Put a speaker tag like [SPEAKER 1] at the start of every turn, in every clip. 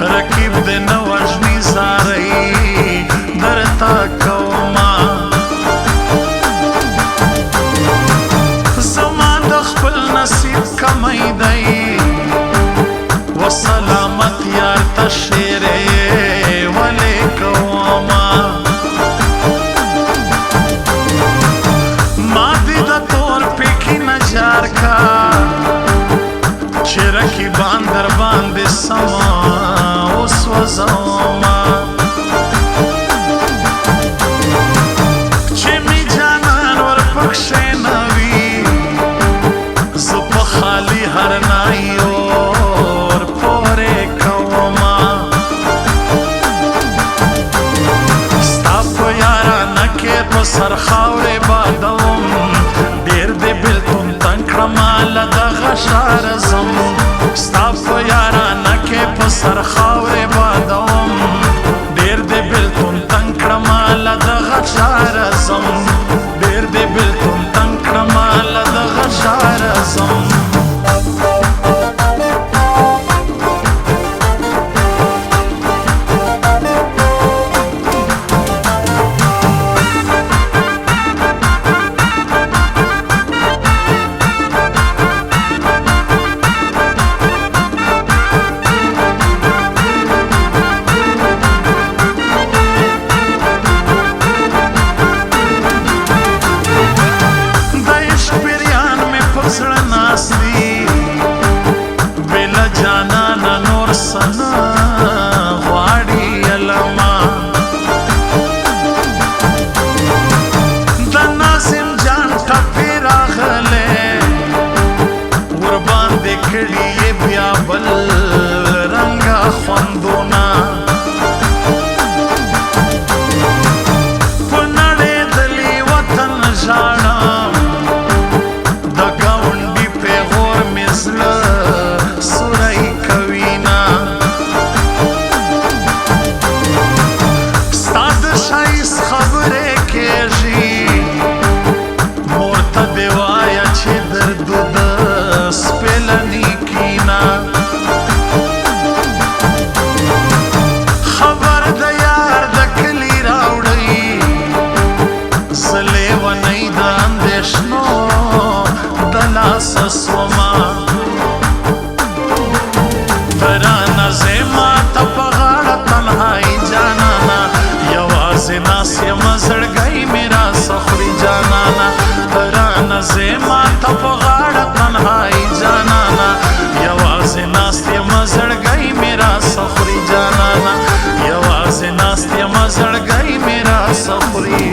[SPEAKER 1] رقیب د نه وژني زارۍ درته کومه زما د خپل نصیب کمی دی و سلامت یار ته شیرې ولې کومه ما دې د تور پیکي نجار کا چې رقیبان در باندې سما اوس وزوما چې می جانان ورپکښې نه وي زه په خالي هر نایي اور پورې کومه ستا په یارانه کې په سر خاورې بادوم ډېر دې بېلتون تنګ کړمه له دغه ښاره ځم ستا په یارانه کې په سر خاورې بادوم ډېر دې بېلتون تنګ کړمه له دغه ښاره ځم ډېر دې بېلتون تنګ کړمه له دغه ښاره ځم بلا جانانا نور سنا غواړي علما د ناظم جان ټپې راغلې ورباندې کړي یې بیا بل رنګه خوندونه په نړېدلي وطن ژاړم د ګاونډي پیغور مې زړه سوری کوینا ستا د ښایست خبرې کېږي مور ته دې وایه چې دردو د سپېلني کینا خبر د یار د کلي راوړئ زه لیونۍ د اندېښنو د لاسه سومه ترانه زما ته په غاړه تنهایي جانانه یوازې ناست یمه زړګی مې راڅه خوري جانانه ترانه زما ته په غاړه تنهایي جانانه یوازې ناست یمه زړګی مې راڅه خوري جانانه یوازې ناست یمه زړګی مې راڅه خوري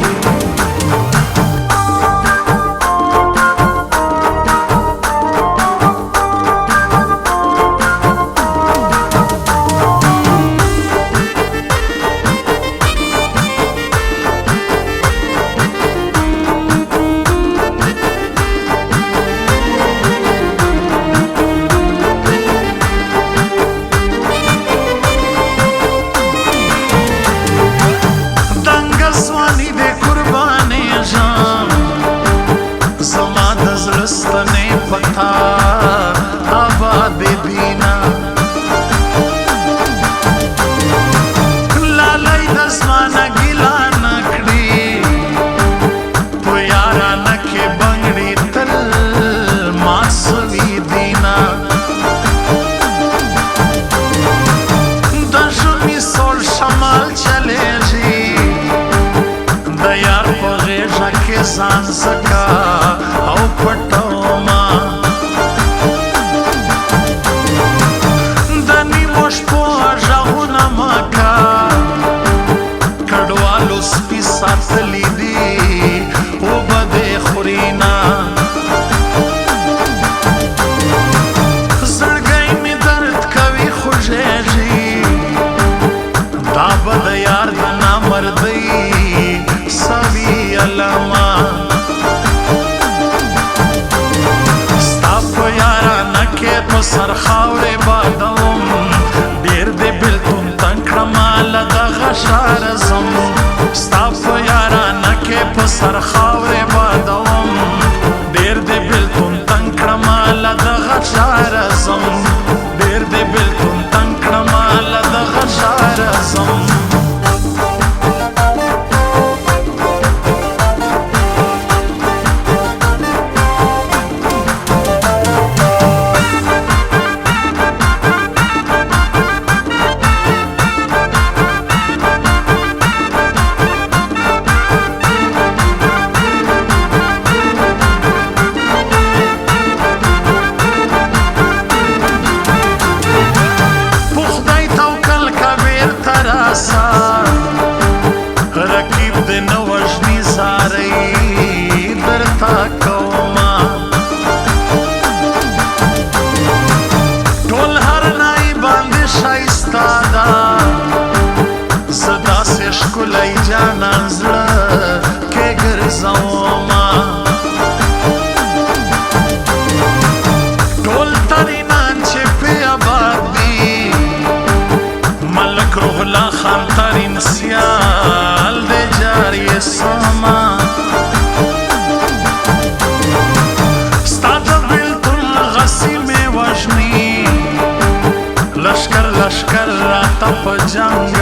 [SPEAKER 1] زما د زړه ستنې پتا آباد دینا لالی د زمانه ګیله نه کړي په یارانه کې بنګړي تل مات سوي دینا د ژمي سوړ شمال چلیږي د یار په غېږه کې ځان زکا او پټوما د نیمو شپو غږ سر خاورې بادوم ډېر دې بېلتون تنګ کړمه له دغه ښاره ځم ستا په یارانه کې په سر خاورې بادوم ډېر دې بېلتون تنګ کړمه له دغه ښاره ځم ډېر دې بېلتون تنګ کړمه له دغه ښاره ځم رقیب دې نه وژني زارۍ درته کومه ټول هر نای باندې ښایسته ده زه داسې ښکلی جانان زړه کې ګرځومه ټول ترینان چې پې آباد دي ملک روح الله خان ترین سیال دې جاري سما ستا د بېلتون غسي مې وژني لشکر لشکر راته په جنګ